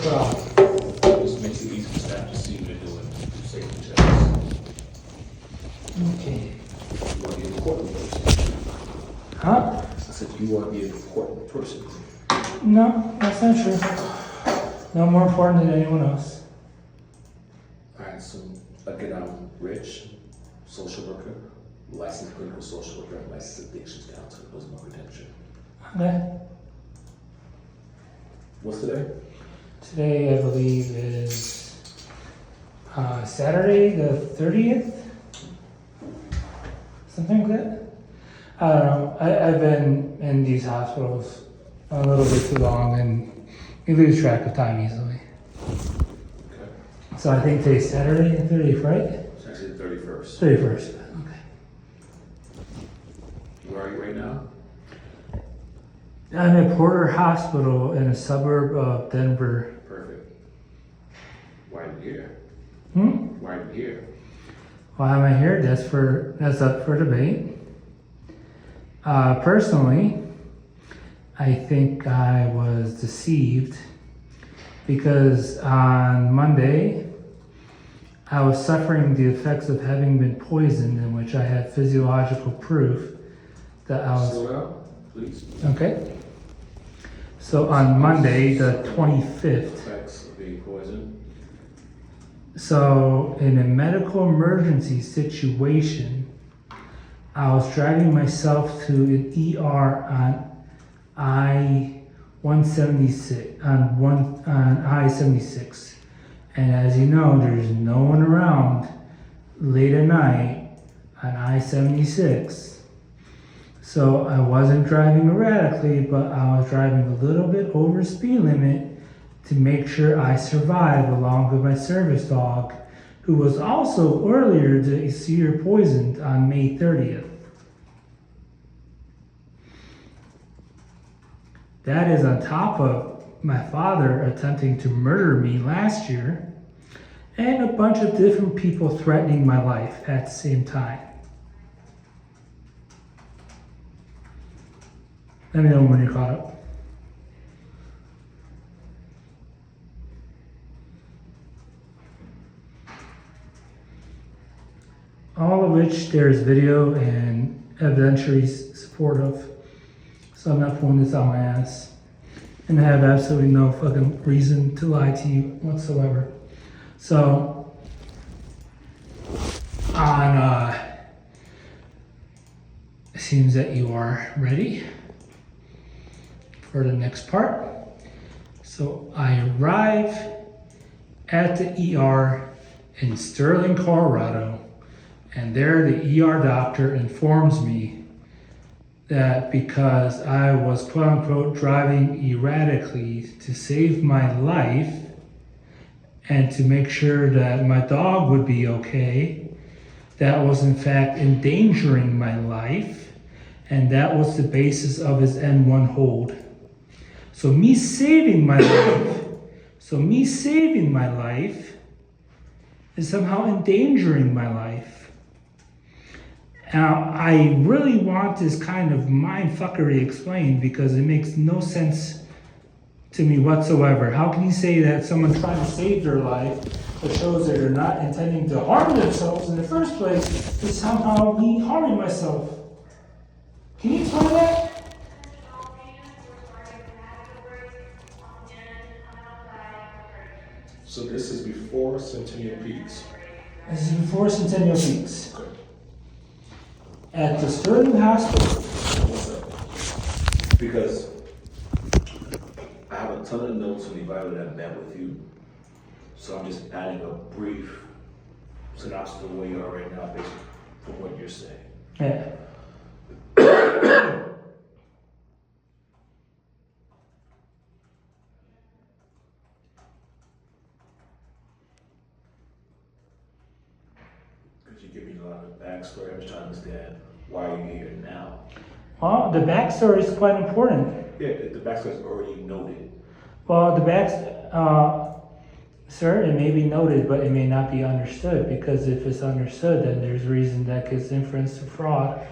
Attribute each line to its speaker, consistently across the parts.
Speaker 1: fraud.
Speaker 2: This makes it easy for staff to see what they're doing, to safety checks.
Speaker 1: Okay.
Speaker 2: You want to be an important person.
Speaker 1: Huh?
Speaker 2: I said, you want to be an important person.
Speaker 1: No, that's not true. No more important than anyone else.
Speaker 2: Alright, so again, I'm Rich, social worker, licensed clinical social worker, and licensed addictions counselor. Those are my credentials.
Speaker 1: Okay.
Speaker 2: What's today?
Speaker 1: Today, I believe, is Saturday the 30th? Something like that? I don't know. I've been in these hospitals a little bit too long and you lose track of time easily.
Speaker 2: Okay.
Speaker 1: So I think today's Saturday the 30th, right?
Speaker 2: It's actually the 31st.
Speaker 1: 31st. Okay.
Speaker 2: Where are you right now?
Speaker 1: I'm at Porter Hospital in a suburb of Denver.
Speaker 2: Perfect. Why are you here?
Speaker 1: Hmm?
Speaker 2: Why are you here?
Speaker 1: Why am I here? That's up for debate. Personally, I think I was deceived because on Monday I was suffering the effects of having been poisoned, in which I had physiological proof that I was.
Speaker 2: Slow down, please.
Speaker 1: Okay. So on Monday, the 25th.
Speaker 2: Effects of being poisoned.
Speaker 1: So in a medical emergency situation, I was driving myself to an ER on I-176, on I-76. And as you know, there's no one around late at night on I-76. So I wasn't driving erratically, but I was driving a little bit over speed limit to make sure I survive, along with my service dog, who was also earlier this year poisoned on May 30th. That is on top of my father attempting to murder me last year, and a bunch of different people threatening my life at the same time. Let me know when you're caught up. All of which there's video and evidentiary support of. So I'm not pulling this out my ass. And I have absolutely no fucking reason to lie to you whatsoever. So, it seems that you are ready for the next part. So I arrive at the ER in Sterling, Colorado, and there the ER doctor informs me that because I was quote unquote driving erratically to save my life and to make sure that my dog would be okay, that was in fact endangering my life, and that was the basis of his N1 hold. So me saving my life is somehow endangering my life. Now, I really want this kind of mindfuckery explained because it makes no sense to me whatsoever. How can you say that someone trying to save their life, but shows that they're not intending to harm themselves in the first place, is somehow me harming myself? Can you explain that?
Speaker 2: So this is before Centennial Peaks.
Speaker 1: This is before Centennial Peaks. At the Sterling Hospital.
Speaker 2: What's up? Because I have a ton of notes from the Bible that met with you. So I'm just adding a brief synopsis of where you are right now based on what you're saying.
Speaker 1: Yeah.
Speaker 2: Could you give me a lot of backstory? I'm just trying to understand why you're here now.
Speaker 1: Well, the backstory is quite important.
Speaker 2: Yeah, the backstory is already noted.
Speaker 1: Well, sir, it may be noted, but it may not be understood, because if it's understood, then there's reason that gives inference to fraud.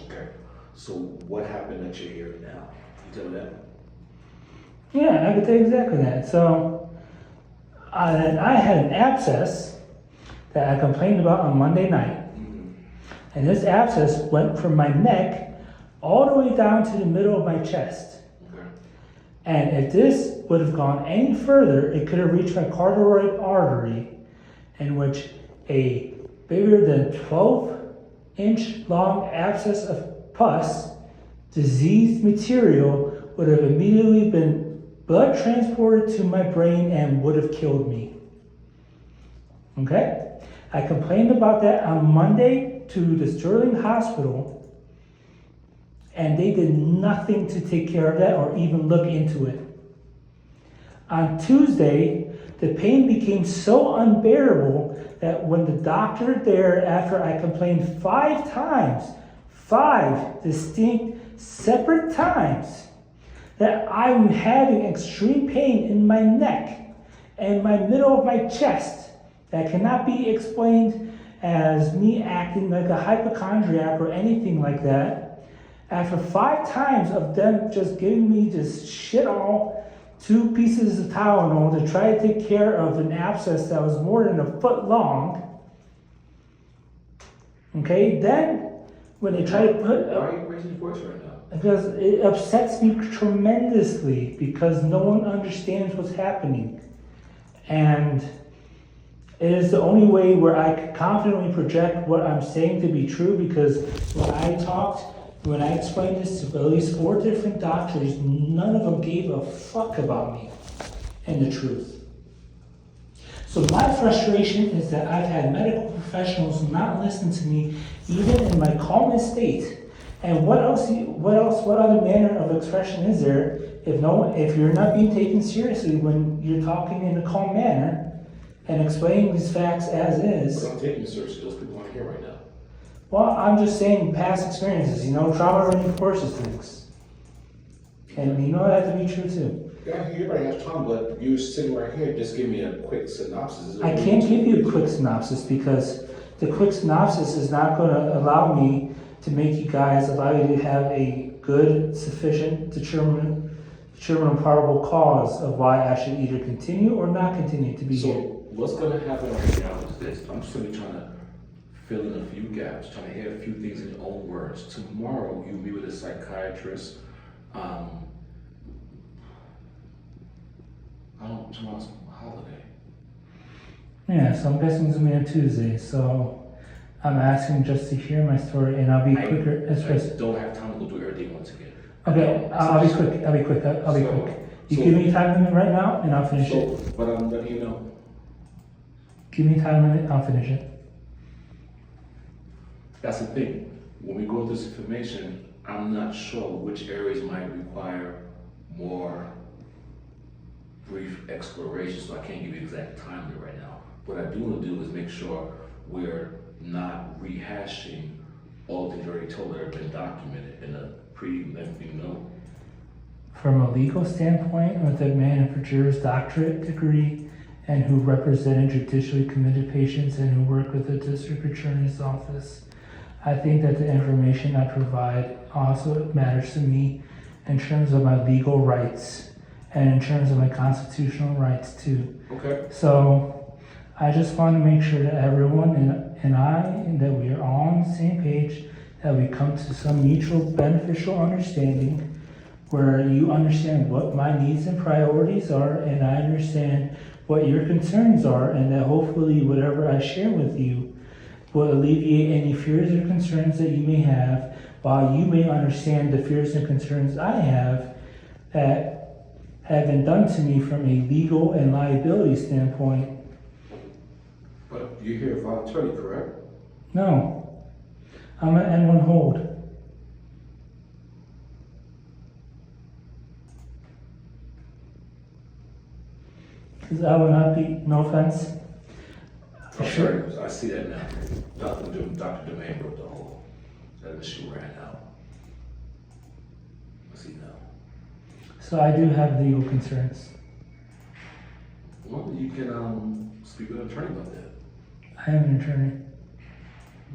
Speaker 2: Okay. So what happened that you're here now? Can you tell me that?
Speaker 1: Yeah, I could tell you exactly that. So, I had an abscess that I complained about on Monday night. And this abscess went from my neck all the way down to the middle of my chest.
Speaker 2: Okay.
Speaker 1: And if this would have gone any further, it could have reached my carotid artery, in which a bigger than 12-inch long abscess of pus, diseased material, would have immediately been blood transported to my brain and would have killed me. Okay? I complained about that on Monday to the Sterling Hospital, and they did nothing to take care of that or even look into it. On Tuesday, the pain became so unbearable that when the doctor there, after I complained 5 times, 5 distinct separate times, that I'm having extreme pain in my neck and my middle of my chest that cannot be explained as me acting like a hypochondriac or anything like that. After 5 times of them just giving me this shit all 2 pieces of Tylenol to try to take care of an abscess that was more than a foot long. Okay, then when they try to put...
Speaker 2: Why are you raising your voice right now?
Speaker 1: Because it upsets me tremendously because no one understands what's happening. And it is the only way where I can confidently project what I'm saying to be true, because when I explained this to at least 4 different doctors, none of them gave a fuck about me and the truth. So my frustration is that I've had medical professionals not listen to me even in my calmest state. And what other manner of expression is there if you're not being taken seriously when you're talking in a calm manner and explaining these facts as is?
Speaker 2: But I'm taking you seriously. Those people aren't here right now.
Speaker 1: Well, I'm just saying past experiences, trauma reinforces things. And you know that to be true too.
Speaker 2: Yeah, everybody has trauma, but you sitting right here, just give me a quick synopsis.
Speaker 1: I can't give you a quick synopsis because the quick synopsis is not going to allow me to allow you to have a good, sufficient, determinable cause of why I should either continue or not continue to be here.
Speaker 2: So what's going to happen right now is this. I'm just going to be trying to fill in a few gaps, trying to add a few things in your own words. Tomorrow, you'll meet with a psychiatrist. Tomorrow's a holiday.
Speaker 1: Yeah, so I'm guessing it's going to be on Tuesday. So I'm asking just to hear my story, and I'll be quicker.
Speaker 2: I don't have time to go through everything once again.
Speaker 1: Okay, I'll be quick. You give me a time limit right now, and I'll finish it.
Speaker 2: But I'm letting you know.
Speaker 1: Give me a time limit, I'll finish it.
Speaker 2: That's the thing. When we go through this information, I'm not sure which areas might require more brief exploration, so I can't give you exact time limit right now. What I do want to do is make sure we're not rehashing all the things you already told that have been documented in a pre-lengthy note.
Speaker 1: From a legal standpoint, with a man with a Juris Doctorate degree and who represented judicially committed patients and who worked with the district attorney's office, I think that the information I provide also matters to me in terms of my legal rights and in terms of my constitutional rights too.
Speaker 2: Okay.
Speaker 1: So I just want to make sure that everyone and that we are all on the same page, that we come to some mutual beneficial understanding where you understand what my needs and priorities are and I understand what your concerns are, and that hopefully whatever I share with you will alleviate any fears or concerns that you may have, while you may understand the fears and concerns I have that have been done to me from a legal and liability standpoint.
Speaker 2: But you're here voluntarily, correct?
Speaker 1: No, I'm an N1 hold. Because I will not be, no offense.
Speaker 2: Sure. I see that now. Dr. Domain wrote the whole, that issue ran out. I see now.
Speaker 1: So I do have legal concerns.
Speaker 2: Well, you can speak with an attorney about that.
Speaker 1: I am an attorney.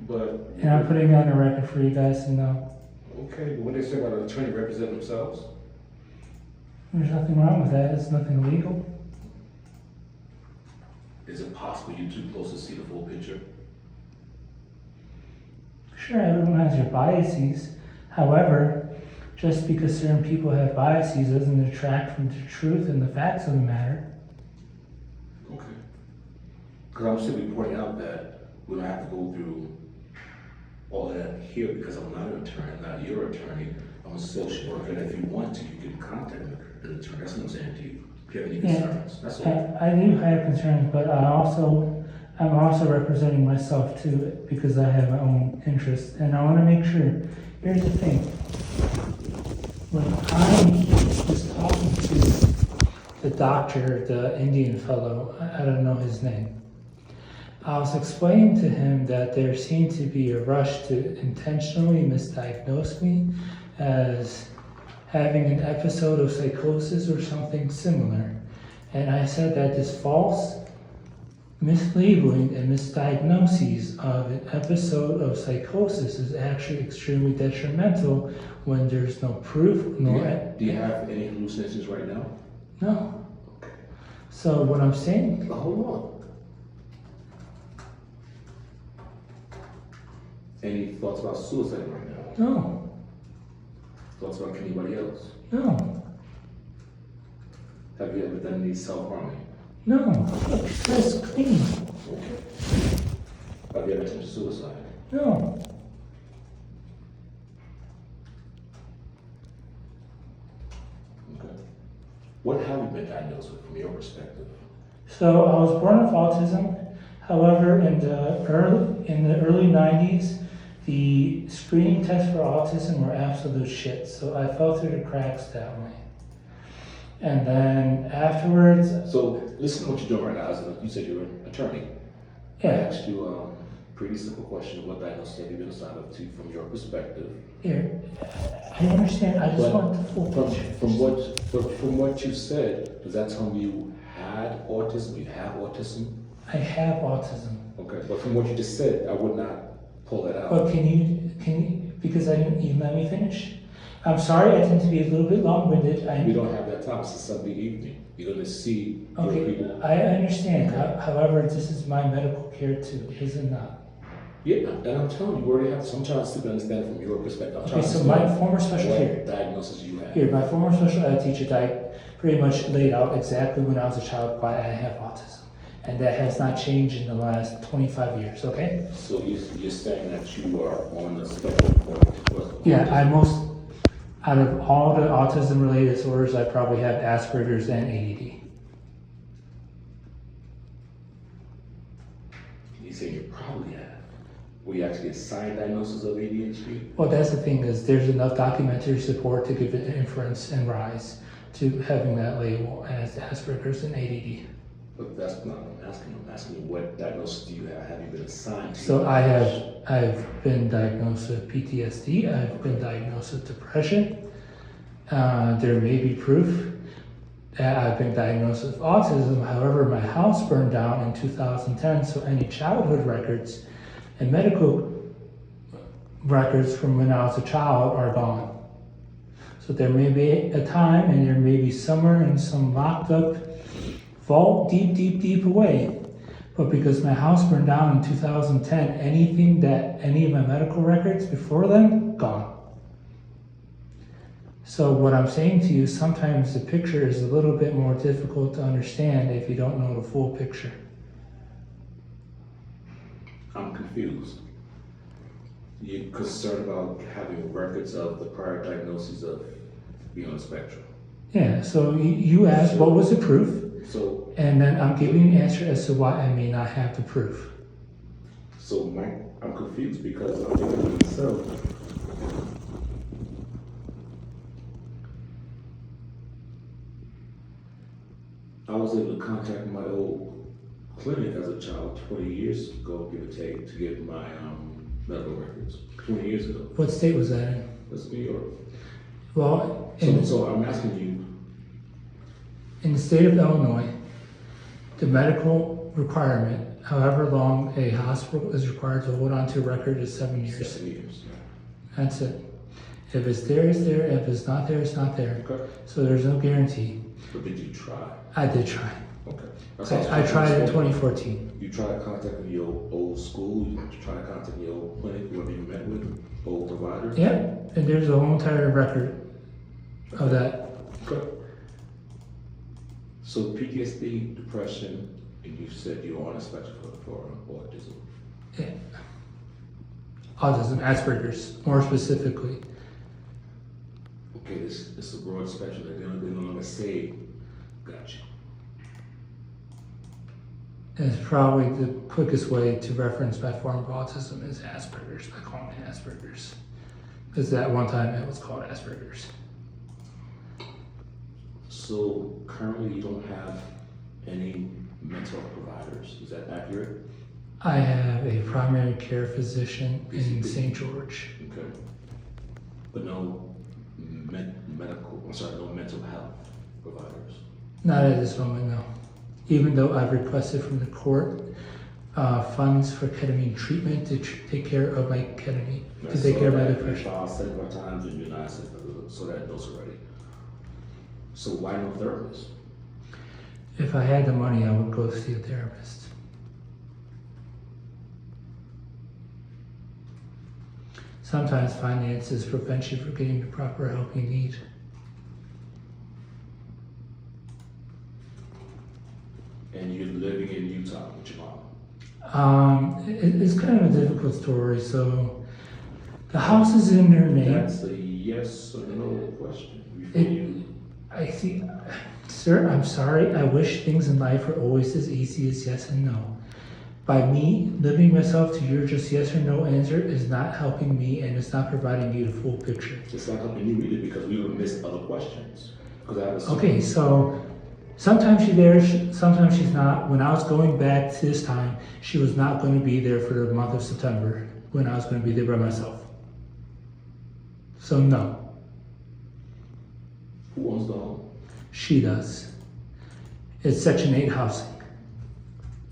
Speaker 2: But
Speaker 1: And I'm putting it on the record for you guys to know.
Speaker 2: okay, but what they say about an attorney represent themselves?
Speaker 1: There's nothing wrong with that. It's nothing illegal.
Speaker 2: Is it possible you're too close to see the full picture?
Speaker 1: Sure, everyone has your biases. However, just because certain people have biases doesn't detract from the truth and the facts of the matter.
Speaker 2: Okay. Because I'm simply pointing out that we don't have to go through all of that here because I'm not an attorney, I'm not your attorney. I'm a social worker, and if you want to, you can contact an attorney. That's what I'm saying to you. If you have any concerns, that's all.
Speaker 1: I do have concerns, but I'm also representing myself too because I have my own interests, and I want to make sure. Here's the thing: when I was talking to the doctor, the Indian fellow, I don't know his name. I was explaining to him that there seemed to be a rush to intentionally misdiagnose me as having an episode of psychosis or something similar. And I said that this false mislabeling and misdiagnoses of an episode of psychosis is actually extremely detrimental when there's no proof,
Speaker 2: Do you have any hallucinations right now?
Speaker 1: No. So what I'm saying,
Speaker 2: Hold on. Any thoughts about suicide right now?
Speaker 1: no,
Speaker 2: Thoughts about anybody else?
Speaker 1: no,
Speaker 2: Have you ever done any self-harming?
Speaker 1: no, look, that's clean,
Speaker 2: Okay. Have you ever attempted suicide?
Speaker 1: no.
Speaker 2: Okay. What have you been diagnosed with from your perspective?
Speaker 1: So I was born with autism. However, in the early 90s, the screening tests for autism were absolute shit. So I fell through the cracks that way. And then afterwards,
Speaker 2: So listen to what you're doing right now. You said you're an attorney. I
Speaker 1: yeah,
Speaker 2: asked you a pretty simple question. What diagnosis have you been assigned up to from your perspective?
Speaker 1: here, I understand. I just
Speaker 2: But
Speaker 1: want the full picture.
Speaker 2: From what you said, does that tell me you had autism? You have autism?
Speaker 1: I have autism.
Speaker 2: Okay, but from what you just said, I would not pull that out.
Speaker 1: But can you, because I didn't, you let me finish? I'm sorry, I tend to be a little bit long-winded.
Speaker 2: We don't have that time. It's a Sunday evening. You're gonna see your
Speaker 1: Okay,
Speaker 2: people.
Speaker 1: I understand. However, this is my medical care too, is it not?
Speaker 2: Yeah, and I'm telling you, we already have. So I'm trying to simply understand from your perspective. I'm
Speaker 1: Okay,
Speaker 2: trying to
Speaker 1: so my
Speaker 2: understand
Speaker 1: former special
Speaker 2: what
Speaker 1: here,
Speaker 2: diagnosis you have.
Speaker 1: my former special ed teacher pretty much laid out exactly when I was a child why I have autism. And that has not changed in the last 25 years, okay?
Speaker 2: So you're saying that you are on the spectrum for
Speaker 1: Yeah, out of all the autism-related disorders, I probably have Asperger's and ADD.
Speaker 2: You say you probably have. Were you actually assigned diagnosis of ADHD?
Speaker 1: Well, that's the thing is there's enough documentary support to give it inference and rise to having that label as Asperger's and ADD.
Speaker 2: But that's not what I'm asking. I'm asking you what diagnosis do you have? Have you been assigned to?
Speaker 1: So I've been diagnosed with PTSD. I've been diagnosed with depression. There may be proof that I've been diagnosed with autism. However, my house burned down in 2010, so any childhood records and medical records from when I was a child are gone. So there may be a time, and there may be somewhere in some locked up vault deep away. But because my house burned down in 2010, any of my medical records before then, gone. So what I'm saying to you, sometimes the picture is a little bit more difficult to understand if you don't know the full picture.
Speaker 2: I'm confused. You're concerned about having records of the prior diagnoses of being on the spectrum.
Speaker 1: Yeah, so you asked what was the proof,
Speaker 2: So,
Speaker 1: and then I'm giving you an answer as to why I may not have the proof.
Speaker 2: I'm confused because I'm thinking to myself, I was able to contact my old clinic as a child 20 years ago, give or take, to get my medical records. 20 years ago.
Speaker 1: What state was that in?
Speaker 2: That's New York.
Speaker 1: Well,
Speaker 2: So I'm asking you,
Speaker 1: in the state of Illinois, the medical requirement, however long a hospital is required to hold on to a record, is 7 years.
Speaker 2: 7 years.
Speaker 1: That's it. If it's there, it's there. If it's not there, it's not there.
Speaker 2: Okay.
Speaker 1: So there's no guarantee.
Speaker 2: But did you try?
Speaker 1: I did try.
Speaker 2: Okay.
Speaker 1: I tried in 2014.
Speaker 2: You tried contacting your old school, you tried contacting your old clinic, whoever you met with, old providers?
Speaker 1: Yeah, and there's a whole entire record of that.
Speaker 2: Okay. So PTSD, depression, and you said you're on a spectrum for autism.
Speaker 1: Yeah. Autism, Asperger's, more specifically.
Speaker 2: Okay, this is a broad spectrum. They don't want to say, gotcha.
Speaker 1: And it's probably the quickest way to reference my form of autism is Asperger's, by calling it Asperger's. Because at one time it was called Asperger's.
Speaker 2: So currently you don't have any mental health providers, is that accurate?
Speaker 1: I have a primary care physician in
Speaker 2: PCP.
Speaker 1: St. George.
Speaker 2: Okay. But no no mental health providers?
Speaker 1: Not at this moment, no. Even though I've requested from the court funds for ketamine treatment to take care of my ketamine, to take care of my depression.
Speaker 2: You filed several times and you're not so that knows already. So why no therapist?
Speaker 1: If I had the money, I would go see a therapist. Sometimes finances prevent you from getting the proper help you need.
Speaker 2: And you're living in Utah with your mom?
Speaker 1: It's kind of a difficult story. So the house is in their name.
Speaker 2: That's a yes or no question.
Speaker 1: I see, sir, I'm sorry. I wish things in life were always as easy as yes and no. By me limiting myself to your just yes or no answer is not helping me, and it's not providing you the full picture.
Speaker 2: It's not helping you read it because we would miss other questions.
Speaker 1: Okay, so sometimes she's there, sometimes she's not. When I was going back this time, she was not going to be there for the month of September when I was going to be there by myself. So no.
Speaker 2: Who owns the home?
Speaker 1: She does. It's Section 8 housing.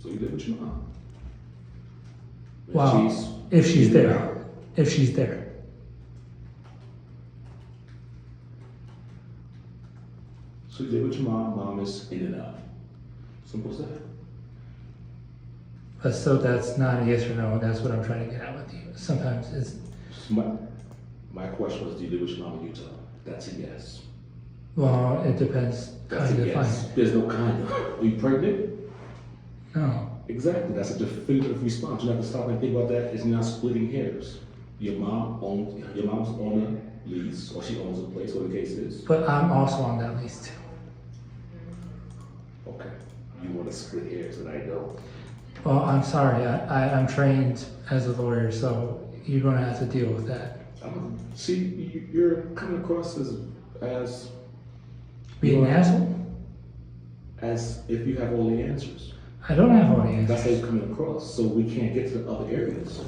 Speaker 2: So you live with your mom?
Speaker 1: Well, if she's there. If she's there.
Speaker 2: So you live with your mom, mom is in and out. Simple as that.
Speaker 1: But still, that's not a yes or no. That's what I'm trying to get at with you. Sometimes it's...
Speaker 2: My question was, do you live with your mom in Utah? That's a yes.
Speaker 1: Well, it depends how
Speaker 2: That's
Speaker 1: you
Speaker 2: a
Speaker 1: define
Speaker 2: yes.
Speaker 1: it.
Speaker 2: There's no kind of. Are you pregnant?
Speaker 1: No.
Speaker 2: Exactly. That's a definitive response. You have to stop and think about that. It's not splitting hairs. Your mom's on a lease, or she owns a place, whatever the case is.
Speaker 1: But I'm also on that lease too.
Speaker 2: Okay. You want to split hairs, and I don't.
Speaker 1: Well, I'm sorry. I'm trained as a lawyer, so you're going to have to deal with that.
Speaker 2: See, you're coming across as
Speaker 1: Being an asshole?
Speaker 2: as if you have all the answers.
Speaker 1: I don't have all the answers.
Speaker 2: That's how you're coming across. So we can't get to the other areas.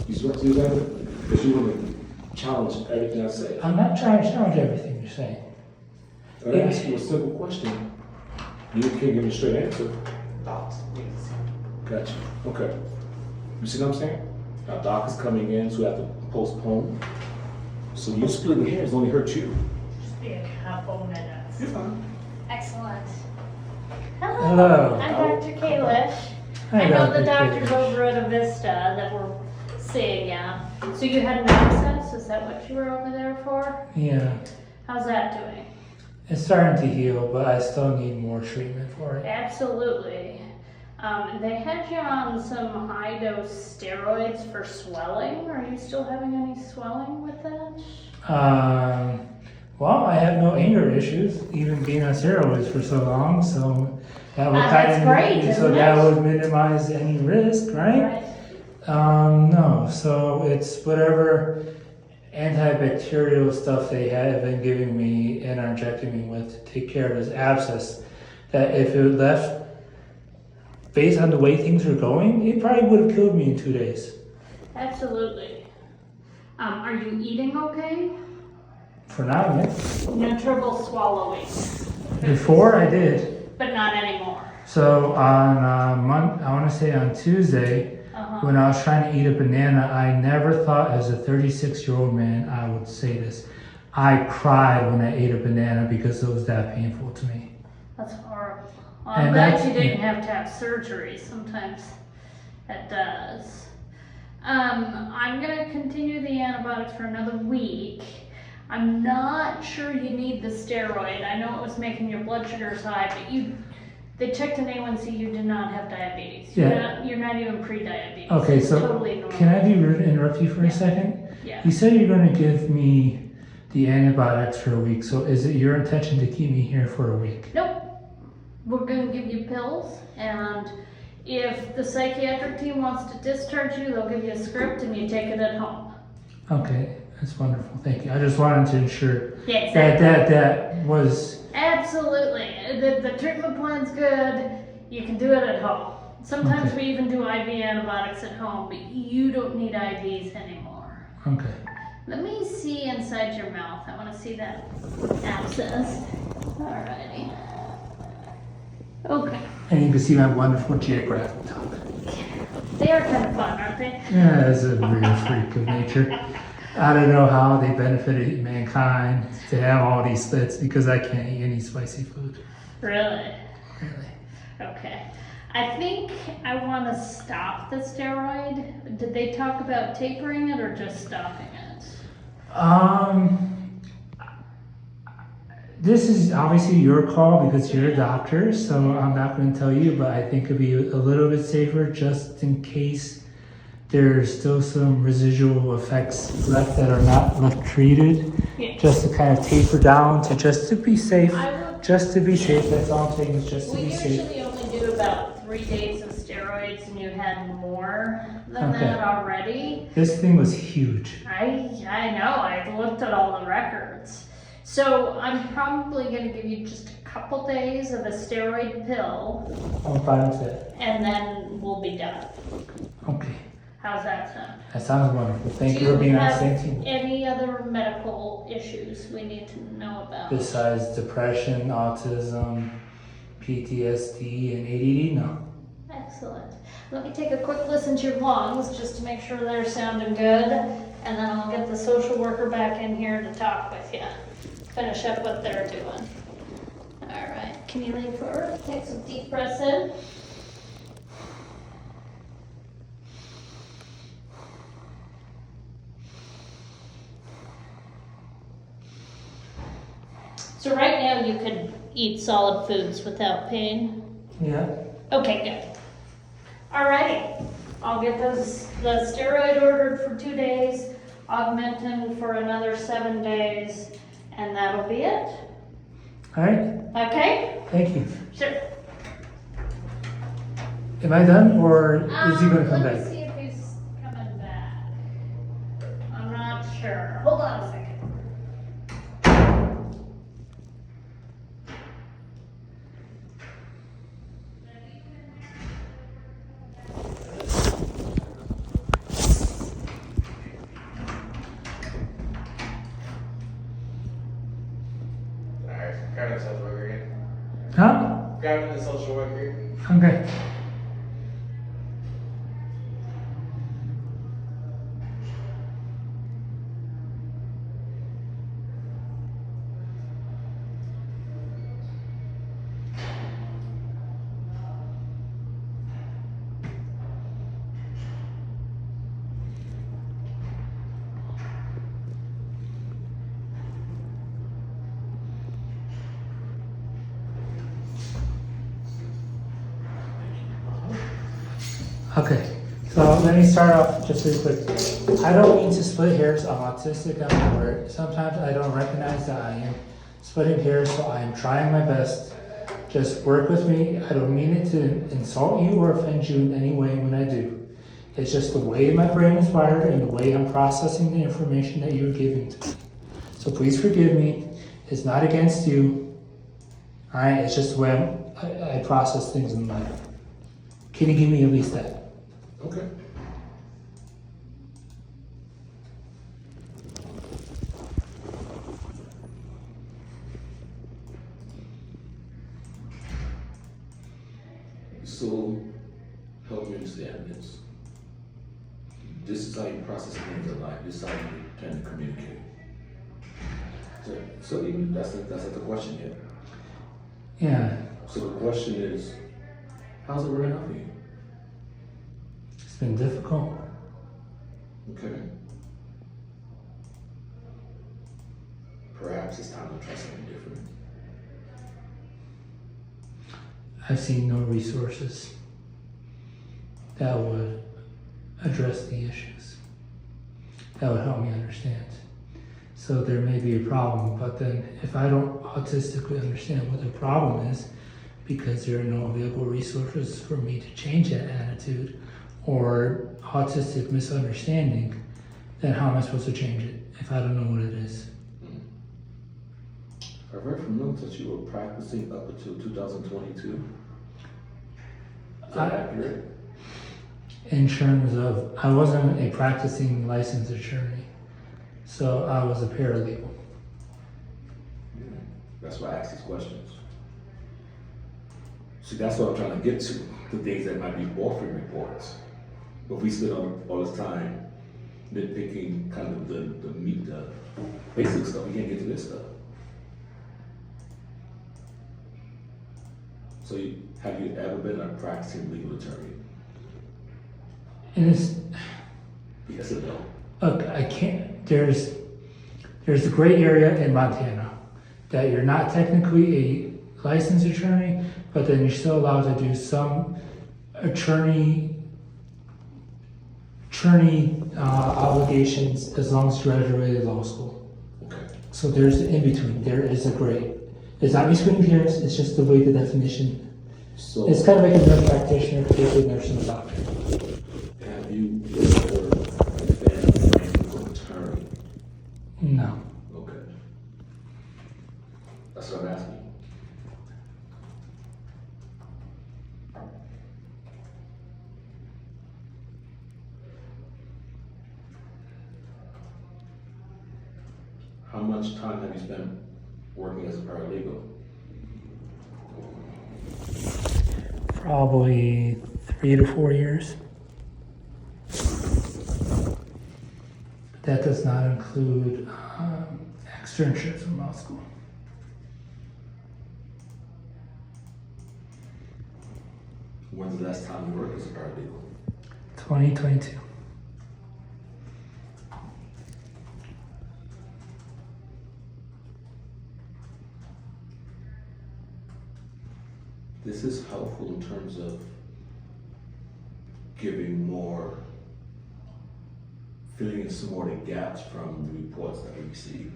Speaker 2: You see what I'm saying? Because you want to challenge everything I say.
Speaker 1: I'm not trying to challenge everything you're saying.
Speaker 2: I ask you a simple question. You can't give me a straight answer. Gotcha. Okay. You see what I'm saying? Now Doc is coming in, so we have to postpone. So you splitting hairs only hurt you.
Speaker 3: Just be a couple minutes.
Speaker 2: You're fine.
Speaker 3: Excellent.
Speaker 1: Hello.
Speaker 3: I'm Dr. Kalish.
Speaker 1: Hi,
Speaker 3: I know
Speaker 1: Dr.
Speaker 3: the doctors
Speaker 1: Kalish.
Speaker 3: over at Avista that were seeing ya. So you had an abscess? Is that what you were over there for?
Speaker 1: Yeah.
Speaker 3: How's that doing?
Speaker 1: It's starting to heal, but I still need more treatment for it.
Speaker 3: Absolutely. They had you on some high-dose steroids for swelling. Are you still having any swelling with that?
Speaker 1: Well, I have no anger issues, even being on steroids for so long, so that would
Speaker 3: That's great,
Speaker 1: so
Speaker 3: isn't
Speaker 1: that
Speaker 3: it?
Speaker 1: would minimize any risk, right? No, so it's whatever antibacterial stuff they have been giving me and are injecting me with to take care of this abscess, that if it left, based on the way things are going, it probably would have killed me in 2 days.
Speaker 3: Absolutely. Are you eating okay?
Speaker 1: For now, yes.
Speaker 3: No trouble swallowing,
Speaker 1: Before I did.
Speaker 3: but not anymore.
Speaker 1: So on I want to say on Tuesday, when I was trying to eat a banana, I never thought as a 36-year-old man I would say this. I cried when I ate a banana because it was that painful to me.
Speaker 3: That's horrible. Well, I'm
Speaker 1: And
Speaker 3: glad
Speaker 1: that's-
Speaker 3: you didn't have to have surgery. Sometimes it does. I'm gonna continue the antibiotics for another week. I'm not sure you need the steroid. I know it was making your blood sugars high, but they checked an A1C, you did not have diabetes. You're not even pre-diabetes.
Speaker 1: Okay,
Speaker 3: It's
Speaker 1: so
Speaker 3: totally normal.
Speaker 1: can I be rude and interrupt you for
Speaker 3: Yeah.
Speaker 1: a second?
Speaker 3: Yeah.
Speaker 1: You said you're going to give me the antibiotics for a week, so is it your intention to keep me here for a week?
Speaker 3: Nope. We're gonna give you pills, and if the psychiatric team wants to discharge you, they'll give you a script and you take it at home.
Speaker 1: Okay, that's wonderful. Thank you. I just wanted to ensure
Speaker 3: Yeah,
Speaker 1: that was
Speaker 3: Absolutely. The treatment plan's good. You can do it at home. Sometimes
Speaker 1: Okay.
Speaker 3: we even do IV antibiotics at home, but you don't need IVs anymore.
Speaker 1: okay.
Speaker 3: Let me see inside your mouth. I want to see that abscess. Alrighty. Okay.
Speaker 1: And you can see my wonderful geographic talk.
Speaker 3: They are kind of fun, aren't they?
Speaker 1: Yeah, that's a real freak of nature. I don't know how they benefited mankind to have all these slits because I can't eat any spicy food.
Speaker 3: Really?
Speaker 1: Really.
Speaker 3: Okay. I think I want to stop the steroid. Did they talk about tapering it or just stopping it?
Speaker 1: This is obviously your call because you're a doctor, so I'm not going to tell you, but I think it'd be a little bit safer just in case there's still some residual effects left that are not left treated,
Speaker 3: Yeah.
Speaker 1: just to kind of taper down just to be safe.
Speaker 3: I will.
Speaker 1: Just to be safe, that's all I'm saying is just to
Speaker 3: We
Speaker 1: be safe.
Speaker 3: usually only do about 3 days of steroids, and you had more than
Speaker 1: Okay.
Speaker 3: that already.
Speaker 1: This thing was huge.
Speaker 3: I know. I looked at all the records. So I'm probably going to give you just a couple days of a steroid pill,
Speaker 1: I'm fine with that.
Speaker 3: and then we'll be done.
Speaker 1: Okay,
Speaker 3: How's that sound?
Speaker 1: that sounds wonderful. Thank
Speaker 3: Do
Speaker 1: you for being on the
Speaker 3: have
Speaker 1: same team.
Speaker 3: any other medical issues we need to know about?
Speaker 1: Besides depression, autism, PTSD, and ADD, no.
Speaker 3: Excellent. Let me take a quick listen to your lungs just to make sure they're sounding good, and then I'll get the social worker back in here to talk with you. Finish up what they're doing. All right. Can you lean forward? Take some deep breaths in. So right now you can eat solid foods without pain.
Speaker 1: Yeah.
Speaker 3: Okay, good. Alrighty, I'll get the steroid ordered for 2 days, Augmentin for another 7 days, and that'll be it.
Speaker 1: All right.
Speaker 3: Okay?
Speaker 1: Thank you.
Speaker 3: Sure.
Speaker 1: Am I done, or is he going to come
Speaker 3: Let me
Speaker 1: back?
Speaker 3: see if he's coming back. I'm not sure. Hold on a second.
Speaker 4: Alright, grab the social worker again.
Speaker 1: Huh?
Speaker 4: Grab the social worker.
Speaker 1: Okay. Okay, so let me start off just really quick. I don't mean to split hairs. I'm autistic. I'm aware. Sometimes I don't recognize that I am splitting hairs, so I am trying my best. Just work with me. I don't mean it to insult you or offend you in any way when I do. It's just the way my brain is wired and the way I'm processing the information that you're giving to me. So please forgive me. It's not against you. All right, it's just the way I process things in life. Can you give me at least that?
Speaker 2: Okay. So, help me understand this. this is how you process things in life. This is how you tend to communicate. So even that's not the question yet.
Speaker 1: Yeah,
Speaker 2: So the question is, how's it working out for you?
Speaker 1: it's been difficult.
Speaker 2: Okay. Perhaps it's time to try something different.
Speaker 1: I've seen no resources that would address the issues, that would help me understand. So there may be a problem, but then if I don't autistically understand what the problem is, because there are no available resources for me to change that attitude or autistic misunderstanding, then how am I supposed to change it if I don't know what it is?
Speaker 2: I read from notes that you were practicing up until 2022. Is that accurate?
Speaker 1: In terms of, I wasn't a practicing licensed attorney, so I was a paralegal.
Speaker 2: That's why I ask these questions. See, that's what I'm trying to get to. The things that might be offering reports. But we spend all this time nitpicking kind of the meat, the basic stuff. We can't get to this stuff. So have you ever been a practicing legal attorney?
Speaker 1: And it's,
Speaker 2: Yes or no?
Speaker 1: look, I can't, there's a gray area in Montana that you're not technically a licensed attorney, but then you're still allowed to do some attorney obligations as long as you graduated law school.
Speaker 2: Okay.
Speaker 1: So there's an in between. There is a gray. It's not me splitting hairs. It's just the way the definition.
Speaker 2: So
Speaker 1: It's kind of like a nurse practitioner, particularly a nurse and a doctor.
Speaker 2: have you ever been a legal attorney?
Speaker 1: No.
Speaker 2: Okay. That's what I'm asking. How much time have you spent working as a paralegal?
Speaker 1: Probably 3 to 4 years. That does not include externships from law school.
Speaker 2: When's the last time you worked as a paralegal?
Speaker 1: 2022.
Speaker 2: This is helpful in terms of giving more, filling in some more of the gaps from the reports that we receive.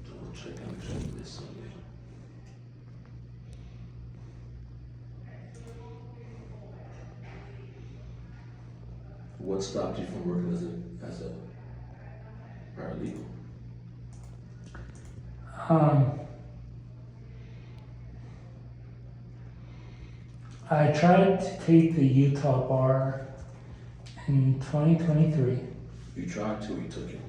Speaker 2: Double check and make sure I missed something. What stopped you from working as a paralegal?
Speaker 1: I tried to take the Utah bar in 2023.
Speaker 2: You tried to, you took it.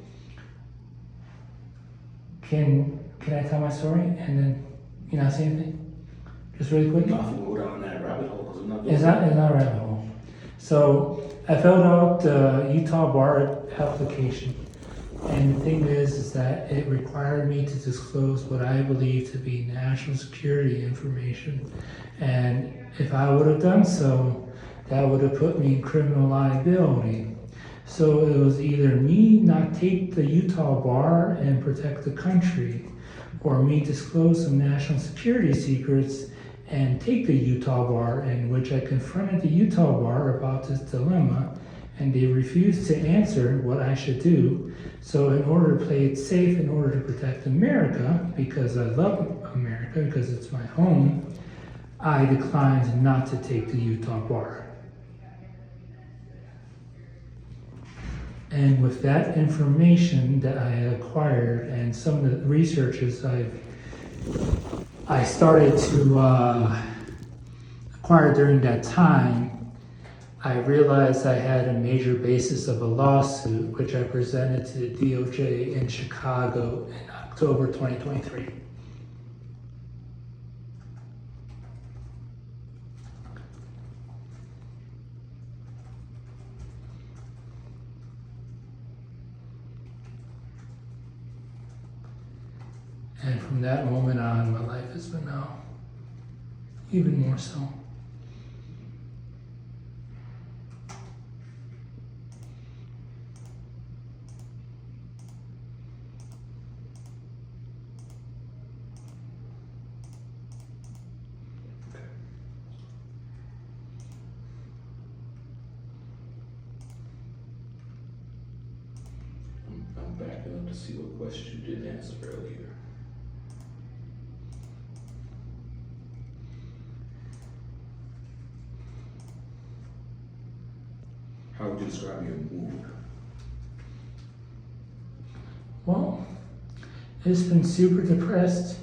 Speaker 1: Can I tell my story and then you not say anything? Just really quick.
Speaker 2: Nothing go down that rabbit hole because we're not doing
Speaker 1: It's not a rabbit hole. So I filled out the Utah bar application, and the thing is that it required me to disclose what I believe to be national security information, and if I would have done so, that would have put me in criminal liability. So it was either me not take the Utah bar and protect the country, or me disclose some national security secrets and take the Utah bar, in which I confronted the Utah bar about this dilemma, and they refused to answer what I should do. So in order to play it safe, in order to protect America, because I love America, because it's my home, I declined not to take the Utah bar. And with that information that I had acquired and some of the researches I started to acquire during that time, I realized I had a major basis of a lawsuit, which I presented to the DOJ in Chicago in October 2023. And from that moment on, my life has been now even more so.
Speaker 2: I'm backing up to see what question you didn't answer earlier. How would you describe your mood?
Speaker 1: Well, it's been super depressed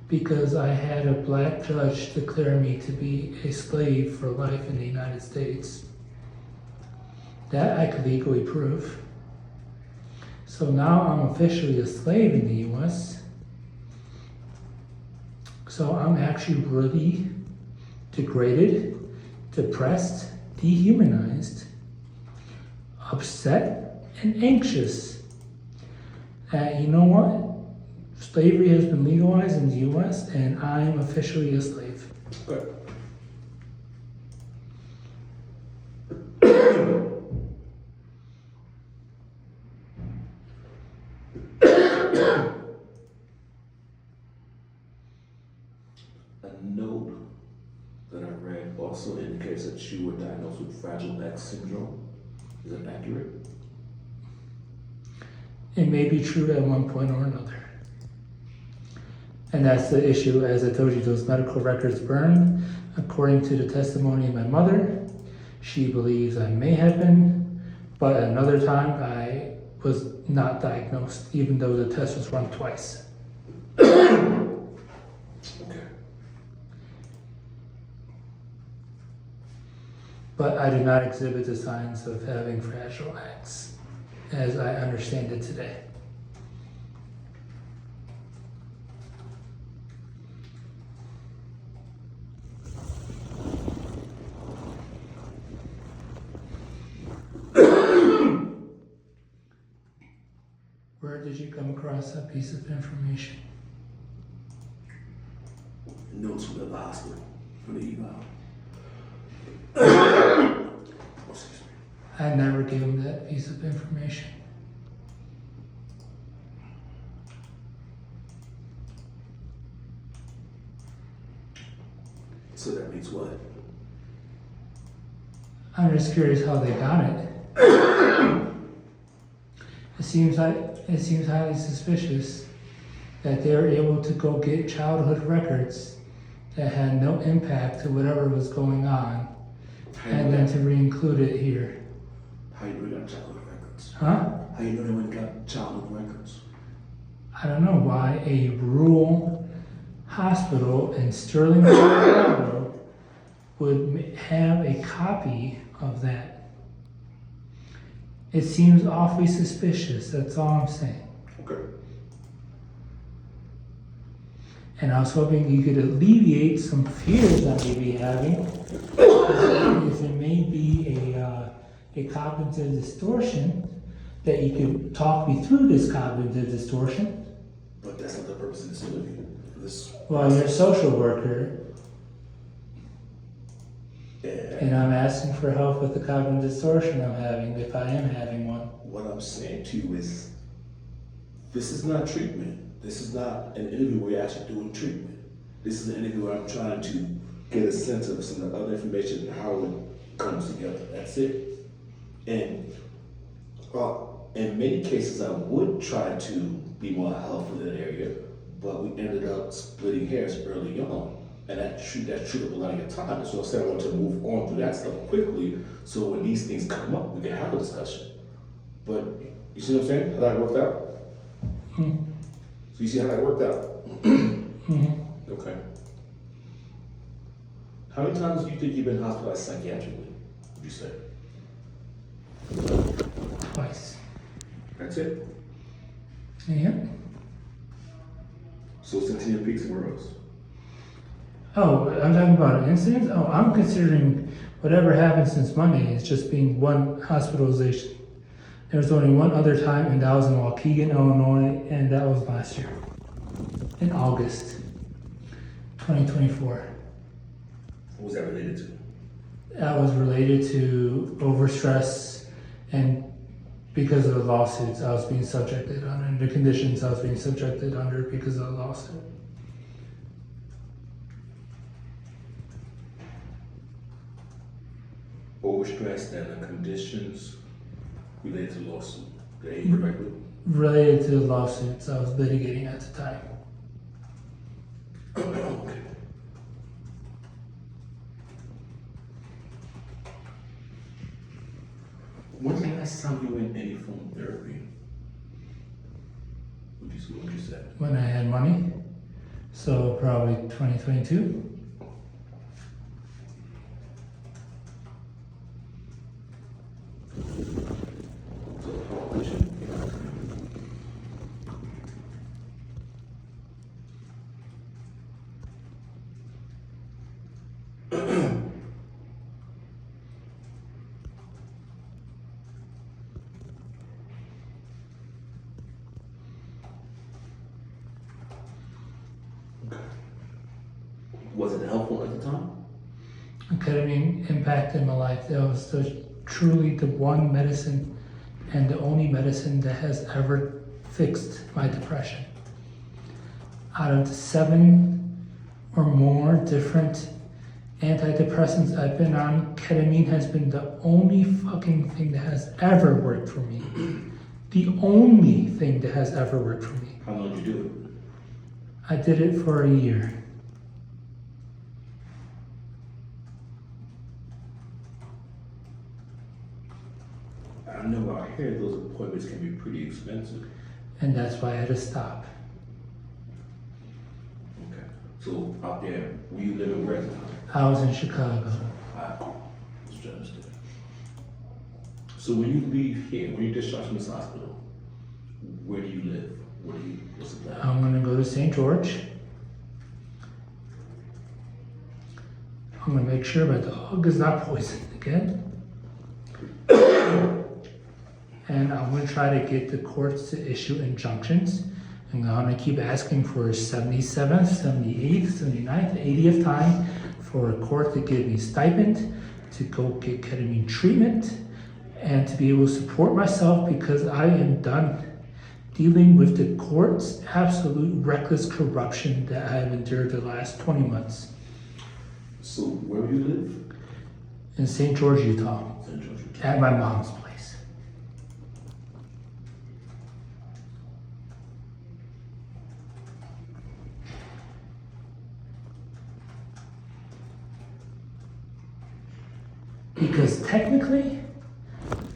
Speaker 1: because I had a black judge declare me to be a slave for life in the United States. That I could legally prove. So now I'm officially a slave in the US. So I'm actually really degraded, depressed, dehumanized, upset, and anxious. You know what? Slavery has been legalized in the US and I'm officially a slave.
Speaker 2: Good. A note that I read also indicates that you were diagnosed with Fragile X syndrome. Is that accurate?
Speaker 1: It may be true at one point or another. And that's the issue, as I told you, those medical records burned. According to the testimony of my mother, she believes I may have been, but another time I was not diagnosed, even though the test was run twice.
Speaker 2: Okay.
Speaker 1: But I do not exhibit the signs of having Fragile X, as I understand it today. Where did you come across that piece of information?
Speaker 2: Notes from the hospital for the eval. Oh, excuse me.
Speaker 1: I never gave him that piece of information.
Speaker 2: So that means what?
Speaker 1: I'm just curious how they got it. It seems highly suspicious that they were able to go get childhood records that had no impact to whatever was going on, and then to re-include it here.
Speaker 2: How you know they got childhood records?
Speaker 1: Huh?
Speaker 2: How you know they went and got childhood records?
Speaker 1: I don't know why a rural hospital in Sterling, Colorado would have a copy of that. It seems awfully suspicious, that's all I'm saying.
Speaker 2: Okay.
Speaker 1: And I was hoping you could alleviate some fears I may be having. If it may be a cognitive distortion, that you could talk me through this cognitive distortion.
Speaker 2: But that's not the purpose of this interview.
Speaker 1: Well, you're a social worker,
Speaker 2: Yeah.
Speaker 1: and I'm asking for help with the cognitive distortion I'm having, if I am having one.
Speaker 2: What I'm saying to you is, this is not treatment. This is not an interview where you're actually doing treatment. This is an interview where I'm trying to get a sense of some of the other information and how it comes together. That's it. And in many cases, I would try to be more helpful in that area, but we ended up splitting hairs early on. And that took up a lot of your time. So instead, I wanted to move on through that stuff quickly, so when these things come up, we can have a discussion. But you see what I'm saying? How that worked out?
Speaker 1: Hmm.
Speaker 2: So you see how that worked out?
Speaker 1: Mm-hmm.
Speaker 2: Okay. How many times do you think you've been hospitalized psychiatrically? You said.
Speaker 1: Twice.
Speaker 2: That's it.
Speaker 1: Yeah.
Speaker 2: So Centennial Peak somewhere else.
Speaker 1: Oh, I'm talking about incidents? Oh, I'm considering whatever happened since Monday is just being one hospitalization. There was only one other time, and that was in Waukegan, Illinois, and that was last year. In August 2024.
Speaker 2: What was that related to?
Speaker 1: That was related to overstress, and because of the lawsuits I was being subjected under, the conditions I was being subjected under because of the lawsuit.
Speaker 2: Overstressed and the conditions related to lawsuit. They directly.
Speaker 1: Related to the lawsuits I was litigating at the time.
Speaker 2: Okay. When's the last time you were in any form of therapy? What you say?
Speaker 1: When I had money, so probably 2022.
Speaker 2: So, question. Was it helpful at the time?
Speaker 1: Ketamine impacted my life. That was truly the one medicine and the only medicine that has ever fixed my depression. Out of the 7 or more different antidepressants I've been on, ketamine has been the only fucking thing that has ever worked for me. The only thing that has ever worked for me.
Speaker 2: How long did you do
Speaker 1: I did it for a year.
Speaker 2: it? I know out here those appointments can be pretty expensive.
Speaker 1: And that's why I had to stop.
Speaker 2: Okay. So out there, were you living where at the time?
Speaker 1: I was in Chicago.
Speaker 2: Let's try to understand. So when you leave here, when you discharge from this hospital, where do you live? What's the plan?
Speaker 1: I'm gonna go to St. George. I'm gonna make sure my dog is not poisoned again. And I'm gonna try to get the courts to issue injunctions. I'm gonna keep asking for 77th, 78th, 79th, 80th time for a court to give me stipend, to go get ketamine treatment, and to be able to support myself because I am done dealing with the court's absolute reckless corruption that I have endured the last 20 months.
Speaker 2: So where do you live?
Speaker 1: In St. George, Utah,
Speaker 2: St. George.
Speaker 1: at my mom's place. Because technically,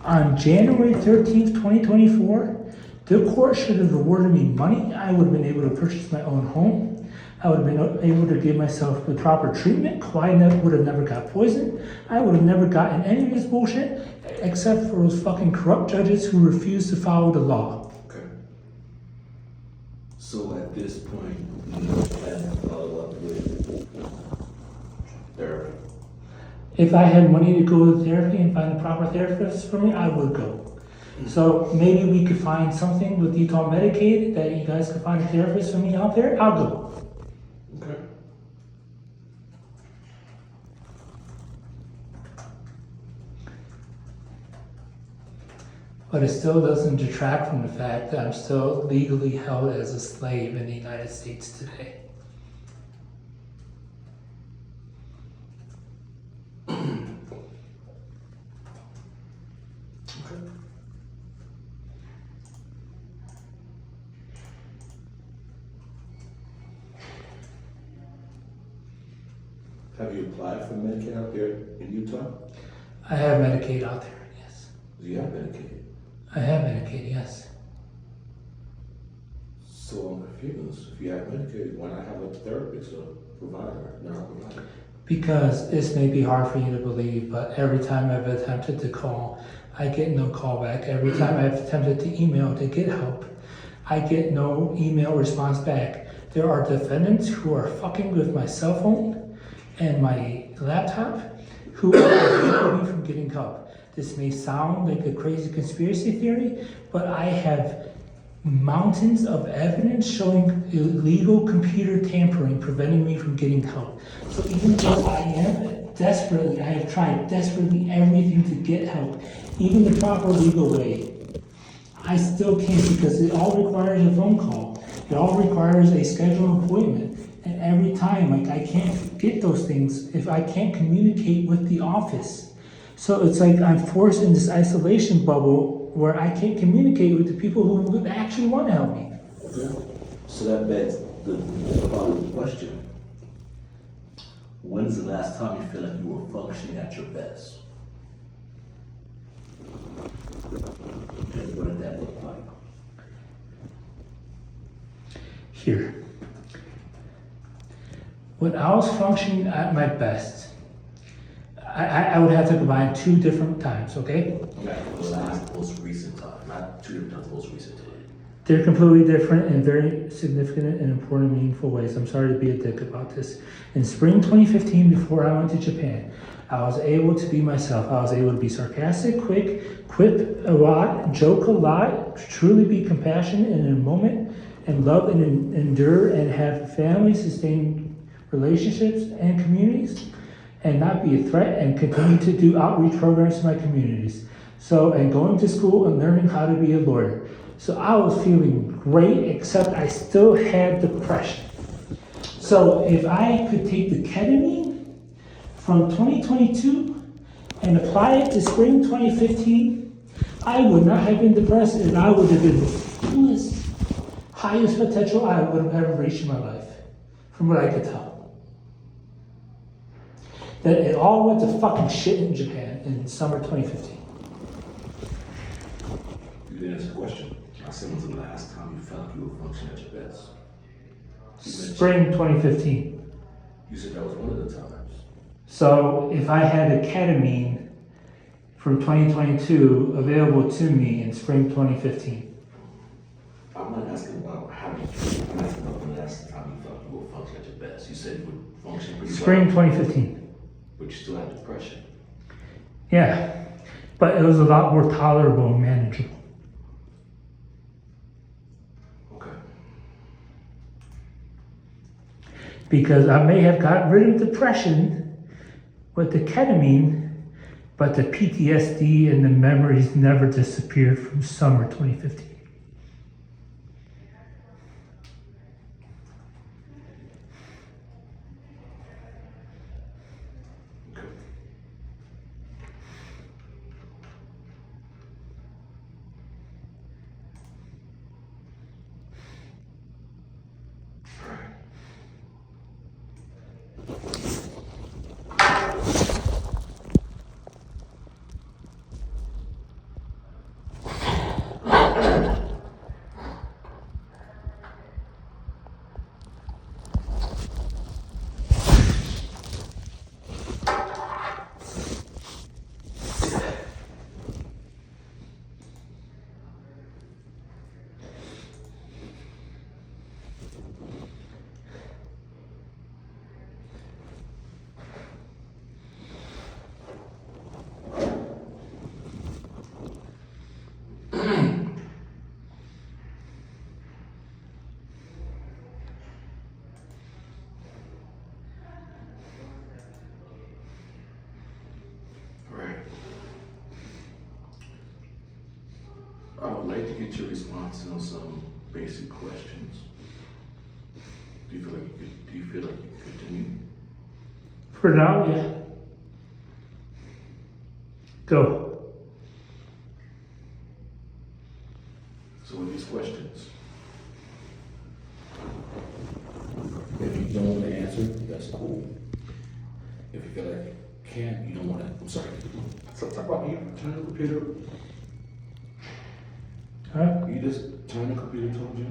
Speaker 1: on January 13th, 2024, the court should have awarded me money. I would have been able to purchase my own home. I would have been able to give myself the proper treatment. Kawhi would have never got poisoned. I would have never gotten any of this bullshit, except for those fucking corrupt judges who refuse to follow the law.
Speaker 2: Okay. So at this point, you plan to follow up with therapy.
Speaker 1: If I had money to go to therapy and find a proper therapist for me, I would go. So maybe we could find something with Utah Medicaid that you guys could find a therapist for me out there. I'll go.
Speaker 2: Okay.
Speaker 1: But it still doesn't detract from the fact that I'm still legally held as a slave in the United States today.
Speaker 2: Have you applied for Medicaid out there in Utah?
Speaker 1: I have Medicaid out there, yes.
Speaker 2: Do you have Medicaid?
Speaker 1: I have Medicaid, yes.
Speaker 2: So I'm confused. If you have Medicaid, why not have a therapist or provider, not a provider?
Speaker 1: Because this may be hard for you to believe, but every time I've attempted to call, I get no call back. Every time I've attempted to email to get help, I get no email response back. There are defendants who are fucking with my cell phone and my laptop who are preventing me from getting help. This may sound like a crazy conspiracy theory, but I have mountains of evidence showing illegal computer tampering preventing me from getting help. So even though I have tried desperately everything to get help, even the proper legal way, I still can't, because it all requires a phone call. It all requires a scheduled appointment. And every time, like, I can't get those things if I can't communicate with the office. So it's like I'm forced in this isolation bubble where I can't communicate with the people who would actually want to help me.
Speaker 2: So that begs the following question. When's the last time you feel like you were functioning at your best? And what did that look like?
Speaker 1: Here. When I was functioning at my best, I would have to combine two different times, okay?
Speaker 2: Okay, the last most recent time, not two different times, the most recent time.
Speaker 1: They're completely different in very significant and important, meaningful ways. I'm sorry to be a dick about this. In spring 2015, before I went to Japan, I was able to be myself. I was able to be sarcastic, quick, quip a lot, joke a lot, truly be compassionate in a moment, and love and endure and have family sustain relationships and communities, and not be a threat, and continue to do outreach programs to my communities. So, and going to school and learning how to be a lawyer. So I was feeling great, except I still had depression. So if I could take the ketamine from 2022 and apply it to spring 2015, I would not have been depressed, and I would have been the fullest, highest potential I would have ever reached in my life, from what I could tell. That it all went to fucking shit in Japan in summer 2015.
Speaker 2: You didn't answer the question. I said, when's the last time you felt like you were functioning at your best?
Speaker 1: Spring 2015.
Speaker 2: You said that was one of the times.
Speaker 1: So if I had a ketamine from 2022 available to me in spring 2015.
Speaker 2: I'm not asking about how you, I'm asking about the last time you felt you were functioning at your best. You said you would function pretty
Speaker 1: Spring
Speaker 2: well,
Speaker 1: 2015.
Speaker 2: but you still had depression.
Speaker 1: Yeah, but it was a lot more tolerable and manageable.
Speaker 2: Okay.
Speaker 1: Because I may have got rid of depression with the ketamine, but the PTSD and the memories never disappeared from summer 2015.
Speaker 2: I would like to get your response on some basic questions. Do you feel like you could continue?
Speaker 1: For now, yeah. Go.
Speaker 2: So with these questions, if you don't want to answer, that's cool. If you feel like you can't, you don't want to, I'm sorry. So talk about you turn the computer.
Speaker 1: Huh?
Speaker 2: You just turn the computer towards you.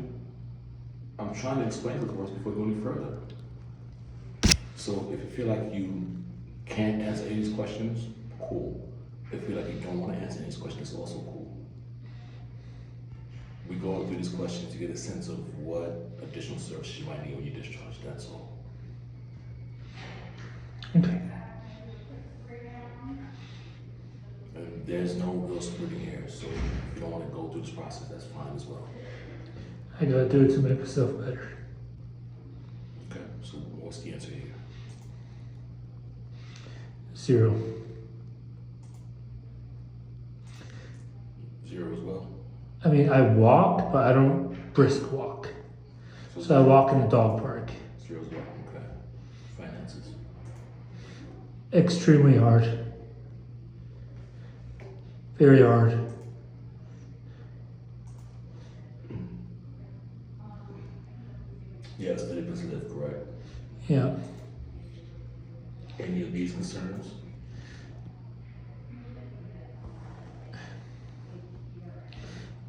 Speaker 2: I'm trying to explain the course before we go any further. So if you feel like you can't answer any of these questions, cool. If you feel like you don't want to answer any of these questions, also cool. We go through these questions to get a sense of what additional service you might need when you discharge, that's all.
Speaker 1: Okay.
Speaker 2: And there's no real splitting hairs, so if you don't want to go through this process, that's fine as well.
Speaker 1: I gotta do it to make myself better.
Speaker 2: Okay, so what's the answer here?
Speaker 1: 0.
Speaker 2: 0 as well?
Speaker 1: I mean, I walk, but I don't brisk walk. So I walk in the dog park.
Speaker 2: 0 as well, okay. Finances?
Speaker 1: Extremely hard. Very hard.
Speaker 2: Yeah, steady place to live, correct?
Speaker 1: Yeah.
Speaker 2: Any of these concerns?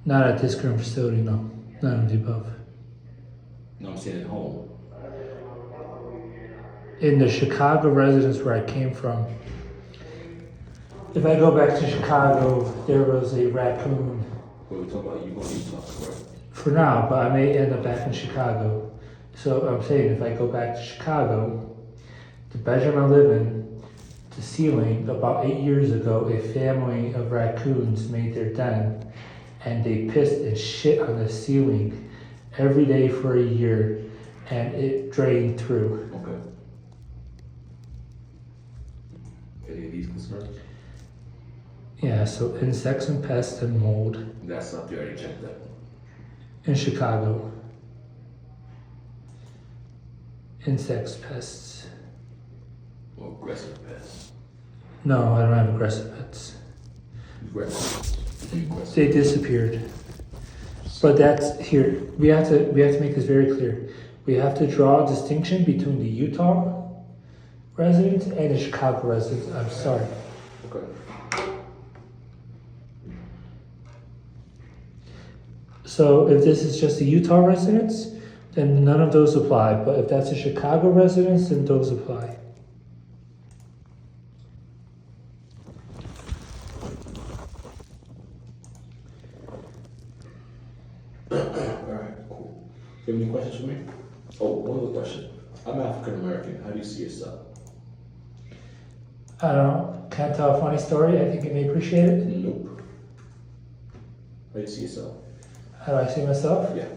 Speaker 1: Not at this current facility, no. None of the above.
Speaker 2: No, I'm saying at home.
Speaker 1: In the Chicago residence where I came from, if I go back to Chicago, there was a raccoon.
Speaker 2: What we talk about, you going to Utah, correct?
Speaker 1: For now, but I may end up back in Chicago. So I'm saying if I go back to Chicago, the bedroom I live in, the ceiling, about 8 years ago, a family of raccoons made their den and they pissed and shit on the ceiling every day for a year and it drained through.
Speaker 2: Okay. Any of these concerns?
Speaker 1: Yeah, so insects and pests and mold
Speaker 2: That's up there, I already checked that.
Speaker 1: in Chicago. Insects, pests.
Speaker 2: Or aggressive pests.
Speaker 1: No, I don't have aggressive pets.
Speaker 2: Aggressive.
Speaker 1: They disappeared. But that's here. We have to make this very clear. We have to draw a distinction between the Utah residents and the Chicago residents. I'm sorry.
Speaker 2: Okay.
Speaker 1: So if this is just the Utah residents, then none of those apply. But if that's a Chicago residents, then those apply.
Speaker 2: Alright, cool. Do you have any questions for me? Oh, one other question. I'm African American. How do you see yourself?
Speaker 1: I don't can't tell a funny story. I think you may appreciate it.
Speaker 2: Nope. How do you see yourself?
Speaker 1: How do I see myself?
Speaker 2: Yeah.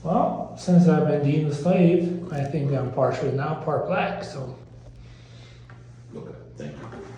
Speaker 1: Well, since I've been deemed a slave, I think I'm partially now part black. So
Speaker 2: Okay, thank you.